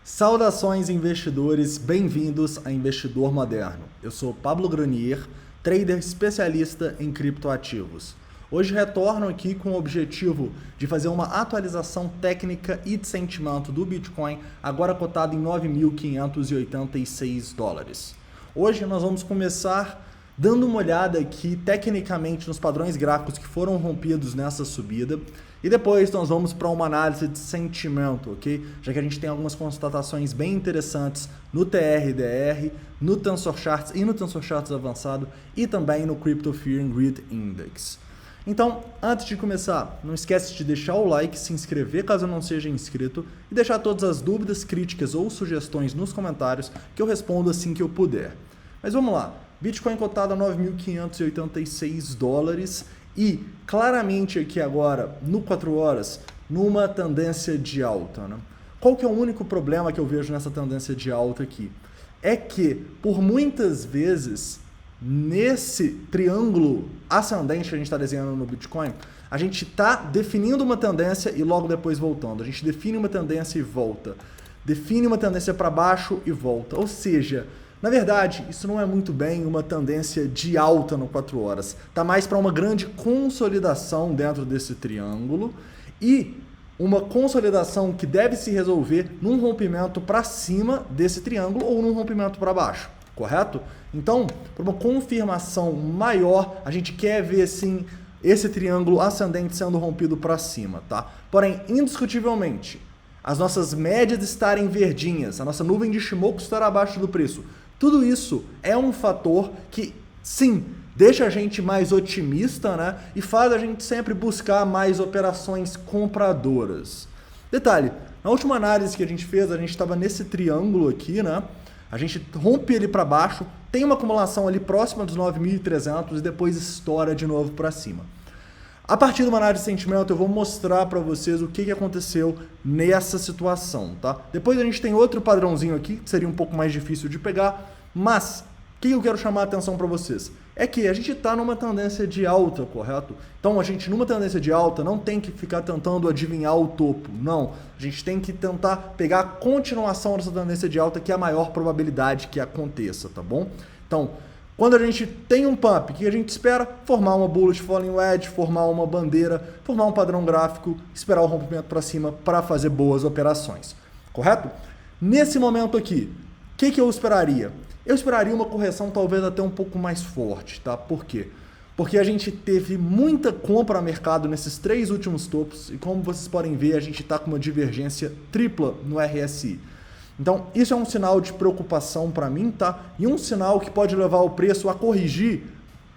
Saudações investidores, bem-vindos a Investidor Moderno. Eu sou Pablo Granier, trader especialista em criptoativos. Hoje retorno aqui com o objetivo de fazer uma atualização técnica e de sentimento do Bitcoin, agora cotado em 9.586 dólares. Hoje nós vamos começar dando uma olhada aqui tecnicamente nos padrões gráficos que foram rompidos nessa subida e depois nós vamos para uma análise de sentimento, ok? Já que a gente tem algumas constatações bem interessantes no TRDR, no Tensor Charts e no Tensor Charts avançado e também no Crypto Fear and Greed Index. Então, antes de começar, não esquece de deixar o like, se inscrever caso não seja inscrito e deixar todas as dúvidas, críticas ou sugestões nos comentários que eu respondo assim que eu puder. Mas vamos lá. Bitcoin cotado a 9.586 dólares e claramente aqui agora, no 4 horas, numa tendência de alta, né? Qual que é o único problema que eu vejo nessa tendência de alta aqui? É que, por muitas vezes, nesse triângulo ascendente que a gente está desenhando no Bitcoin, a gente está definindo uma tendência e logo depois voltando. A gente define uma tendência e volta. Define uma tendência para baixo e volta. Ou seja, na verdade, isso não é muito bem uma tendência de alta no 4 horas. Está mais para uma grande consolidação dentro desse triângulo e uma consolidação que deve se resolver num rompimento para cima desse triângulo ou num rompimento para baixo, correto? Então, para uma confirmação maior, a gente quer ver sim esse triângulo ascendente sendo rompido para cima, tá? Porém, indiscutivelmente, as nossas médias estarem verdinhas, a nossa nuvem de Shimoku estar abaixo do preço, tudo isso é um fator que, sim, deixa a gente mais otimista, né? E faz a gente sempre buscar mais operações compradoras. Detalhe, na última análise que a gente fez, a gente estava nesse triângulo aqui, né? A gente rompe ele para baixo, tem uma acumulação ali próxima dos 9.300 e depois estoura de novo para cima. A partir de uma análise de sentimento, eu vou mostrar para vocês o que aconteceu nessa situação, tá? Depois a gente tem outro padrãozinho aqui, que seria um pouco mais difícil de pegar, mas o que eu quero chamar a atenção para vocês? É que a gente está numa tendência de alta, correto? Então a gente numa tendência de alta não tem que ficar tentando adivinhar o topo, não. A gente tem que tentar pegar a continuação dessa tendência de alta, que é a maior probabilidade que aconteça, tá bom? Então, quando a gente tem um pump, o que a gente espera? Formar uma bullish falling wedge, formar uma bandeira, formar um padrão gráfico, esperar o rompimento para cima para fazer boas operações, correto? Nesse momento aqui, o que eu esperaria? Eu esperaria uma correção talvez até um pouco mais forte, tá? Por quê? Porque a gente teve muita compra a mercado nesses 3 últimos topos e como vocês podem ver, a gente está com uma divergência tripla no RSI. Então, isso é um sinal de preocupação para mim, tá? E um sinal que pode levar o preço a corrigir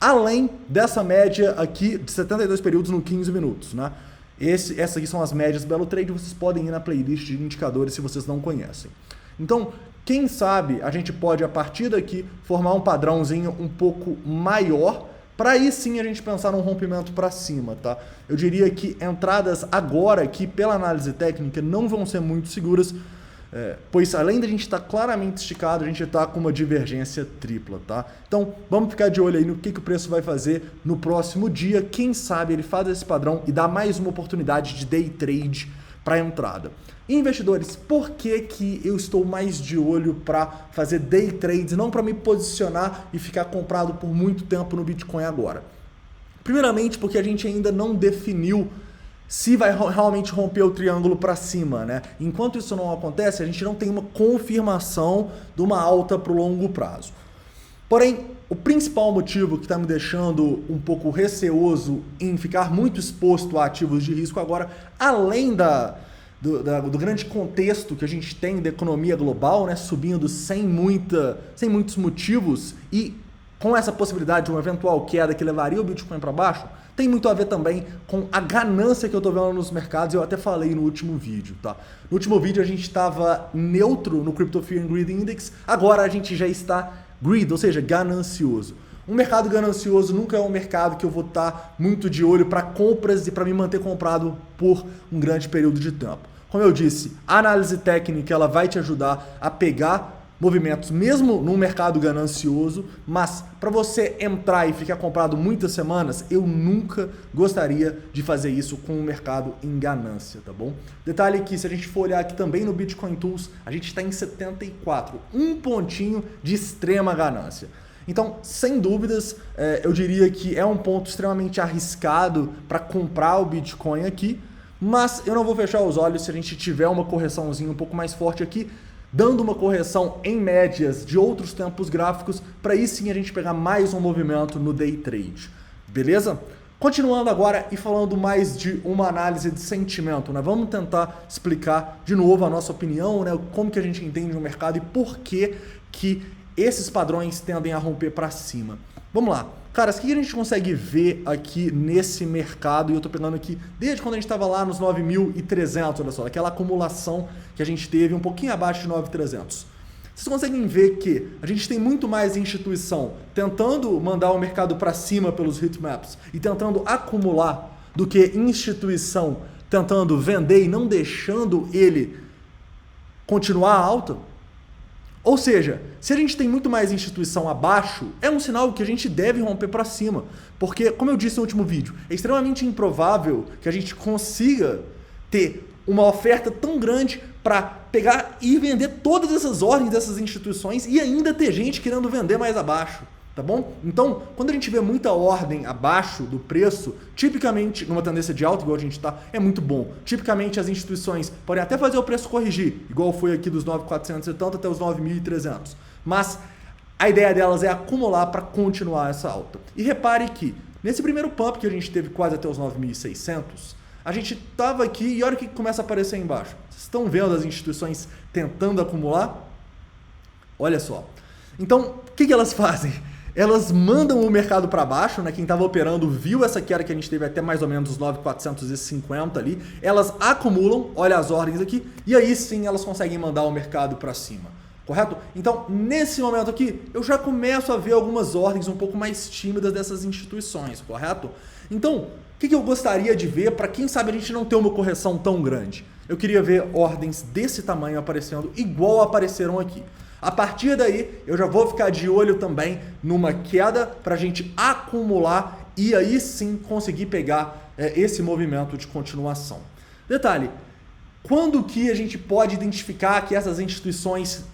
além dessa média aqui de 72 períodos no 15 minutos, né? Essas aqui são as médias do Belo Trade, vocês podem ir na playlist de indicadores se vocês não conhecem. Então, quem sabe a gente pode, a partir daqui, formar um padrãozinho um pouco maior, para aí sim a gente pensar num rompimento para cima, tá? Eu diria que entradas agora aqui, pela análise técnica, não vão ser muito seguras, pois além da gente estar claramente esticado, a gente está com uma divergência tripla, tá? Então, vamos ficar de olho aí no que o preço vai fazer no próximo dia. Quem sabe ele faz esse padrão e dá mais uma oportunidade de day trade para entrada. Investidores, por que eu estou mais de olho para fazer day trades, não para me posicionar e ficar comprado por muito tempo no Bitcoin agora? Primeiramente, porque a gente ainda não definiu se vai realmente romper o triângulo para cima, né? Enquanto isso não acontece, a gente não tem uma confirmação de uma alta para o longo prazo. Porém, o principal motivo que está me deixando um pouco receoso em ficar muito exposto a ativos de risco agora, além do grande contexto que a gente tem da economia global, né, subindo sem muitos motivos e com essa possibilidade de uma eventual queda que levaria o Bitcoin para baixo, tem muito a ver também com a ganância que eu estou vendo nos mercados, eu até falei no último vídeo, tá? No último vídeo a gente estava neutro no Crypto Fear and Greed Index, agora a gente já está greed, ou seja, ganancioso. Um mercado ganancioso nunca é um mercado que eu vou estar muito de olho para compras e para me manter comprado por um grande período de tempo. Como eu disse, a análise técnica ela vai te ajudar a pegar movimentos, mesmo num mercado ganancioso, mas para você entrar e ficar comprado muitas semanas, eu nunca gostaria de fazer isso com o mercado em ganância, tá bom? Detalhe que se a gente for olhar aqui também no Bitcoin Tools, a gente está em 74, um pontinho de extrema ganância. Então, sem dúvidas, eu diria que é um ponto extremamente arriscado para comprar o Bitcoin aqui, mas eu não vou fechar os olhos se a gente tiver uma correçãozinha um pouco mais forte aqui, dando uma correção em médias de outros tempos gráficos, para aí sim a gente pegar mais um movimento no day trade, beleza? Continuando agora e falando mais de uma análise de sentimento, né? Vamos tentar explicar de novo a nossa opinião, né? Como que a gente entende o mercado e por que esses padrões tendem a romper para cima. Vamos lá. Caras, o que a gente consegue ver aqui nesse mercado? E eu tô pegando aqui desde quando a gente estava lá nos 9.300, olha só, aquela acumulação que a gente teve um pouquinho abaixo de 9.300. Vocês conseguem ver que a gente tem muito mais instituição tentando mandar o mercado para cima pelos heatmaps e tentando acumular do que instituição tentando vender e não deixando ele continuar alta? Ou seja, se a gente tem muito mais instituição abaixo, é um sinal que a gente deve romper para cima. Porque, como eu disse no último vídeo, é extremamente improvável que a gente consiga ter uma oferta tão grande para pegar e vender todas essas ordens dessas instituições e ainda ter gente querendo vender mais abaixo. Tá bom? Então, quando a gente vê muita ordem abaixo do preço, tipicamente, numa tendência de alta, igual a gente está, é muito bom. Tipicamente, as instituições podem até fazer o preço corrigir, igual foi aqui dos 9.470 até os 9.300. Mas a ideia delas é acumular para continuar essa alta. E repare que, nesse primeiro pump que a gente teve quase até os 9.600, a gente estava aqui e olha o que começa a aparecer aí embaixo. Vocês estão vendo as instituições tentando acumular? Olha só. Então, o que elas fazem? Elas mandam o mercado para baixo, né? Quem estava operando viu essa queda que a gente teve até mais ou menos os 9.450 ali. Elas acumulam, olha as ordens aqui, e aí sim elas conseguem mandar o mercado para cima, correto? Então, nesse momento aqui, eu já começo a ver algumas ordens um pouco mais tímidas dessas instituições, correto? Então, o que eu gostaria de ver para quem sabe a gente não ter uma correção tão grande? Eu queria ver ordens desse tamanho aparecendo igual apareceram aqui. A partir daí, eu já vou ficar de olho também numa queda para a gente acumular e aí sim conseguir pegar esse movimento de continuação. Detalhe, quando que a gente pode identificar que essas instituições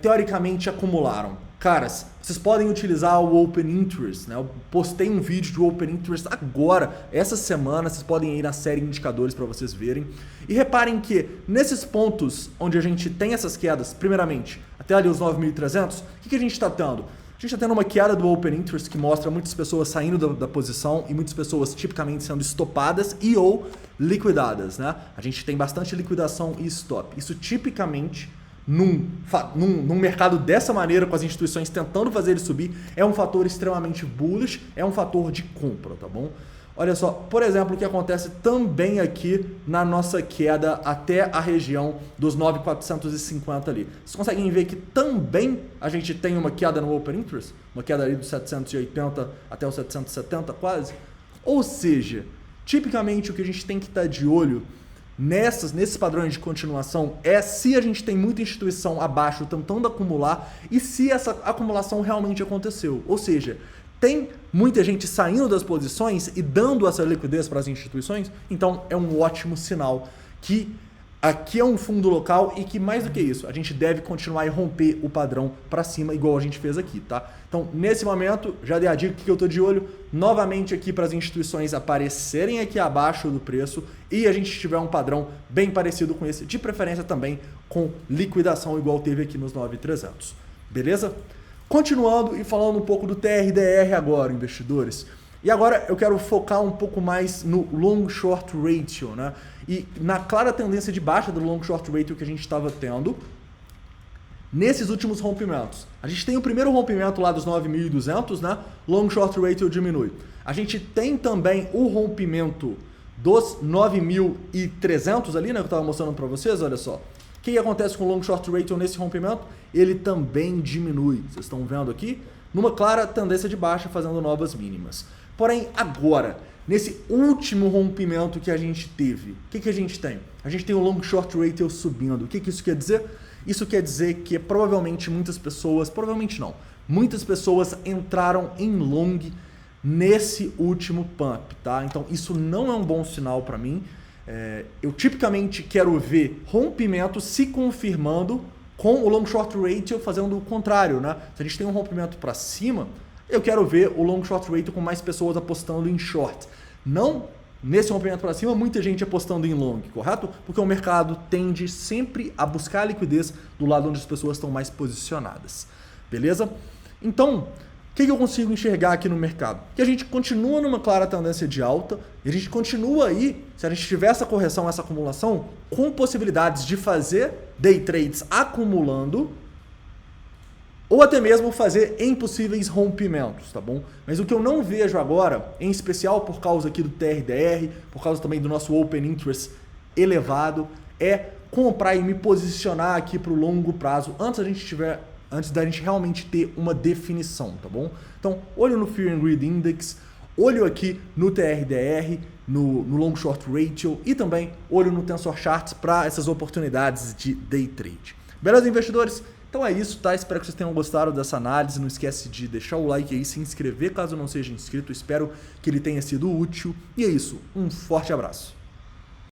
teoricamente acumularam? Caras, vocês podem utilizar o Open Interest, né? Eu postei um vídeo do Open Interest agora, essa semana, vocês podem ir na série indicadores para vocês verem. E reparem que nesses pontos onde a gente tem essas quedas, primeiramente, até ali os 9.300, o que a gente está tendo? A gente está tendo uma queda do Open Interest que mostra muitas pessoas saindo da posição e muitas pessoas tipicamente sendo estopadas e ou liquidadas, né? A gente tem bastante liquidação e stop. Isso tipicamente num mercado dessa maneira, com as instituições tentando fazer ele subir, é um fator extremamente bullish, é um fator de compra, tá bom? Olha só, por exemplo, o que acontece também aqui na nossa queda até a região dos 9.450 ali. Vocês conseguem ver que também a gente tem uma queda no Open Interest? Uma queda ali dos 780 até os 770 quase? Ou seja, tipicamente o que a gente tem que estar de olho nesses padrões de continuação é se a gente tem muita instituição abaixo tentando acumular e se essa acumulação realmente aconteceu. Ou seja, tem muita gente saindo das posições e dando essa liquidez para as instituições, então é um ótimo sinal que aqui é um fundo local e que mais do que isso, a gente deve continuar e romper o padrão para cima igual a gente fez aqui, tá? Então, nesse momento, já dei a dica que eu estou de olho novamente aqui para as instituições aparecerem aqui abaixo do preço e a gente tiver um padrão bem parecido com esse, de preferência também com liquidação igual teve aqui nos 9.300, beleza? Continuando e falando um pouco do TRDR agora, investidores. E agora eu quero focar um pouco mais no long short ratio, né? E na clara tendência de baixa do long short ratio que a gente estava tendo nesses últimos rompimentos. A gente tem o primeiro rompimento lá dos 9.200, né? Long short ratio diminui. A gente tem também o rompimento dos 9.300 ali, né? Que eu estava mostrando para vocês, olha só. O que acontece com o long short ratio nesse rompimento? Ele também diminui. Vocês estão vendo aqui? Numa clara tendência de baixa, fazendo novas mínimas. Porém, agora, nesse último rompimento que a gente teve, o que a gente tem? A gente tem o long short ratio subindo. O que isso quer dizer? Isso quer dizer que provavelmente muitas pessoas entraram em long nesse último pump, tá? Então isso não é um bom sinal para mim. Eu tipicamente quero ver rompimento se confirmando com o long short ratio fazendo o contrário, né? Se a gente tem um rompimento para cima, eu quero ver o long short ratio com mais pessoas apostando em short. Não nesse rompimento para cima, muita gente apostando em long, correto? Porque o mercado tende sempre a buscar a liquidez do lado onde as pessoas estão mais posicionadas. Beleza? Então, o que eu consigo enxergar aqui no mercado? Que a gente continua numa clara tendência de alta e a gente continua aí, se a gente tiver essa correção, essa acumulação, com possibilidades de fazer day trades acumulando ou até mesmo fazer em possíveis rompimentos, tá bom? Mas o que eu não vejo agora, em especial por causa aqui do TRDR, por causa também do nosso Open Interest elevado, é comprar e me posicionar aqui para o longo prazo antes da gente realmente ter uma definição, tá bom? Então, olho no Fear and Greed Index, olho aqui no TRDR, no Long Short Ratio e também olho no Tensor Charts para essas oportunidades de day trade. Beleza, investidores? Então é isso, tá? Espero que vocês tenham gostado dessa análise. Não esquece de deixar o like aí, se inscrever caso não seja inscrito. Espero que ele tenha sido útil. E é isso, um forte abraço.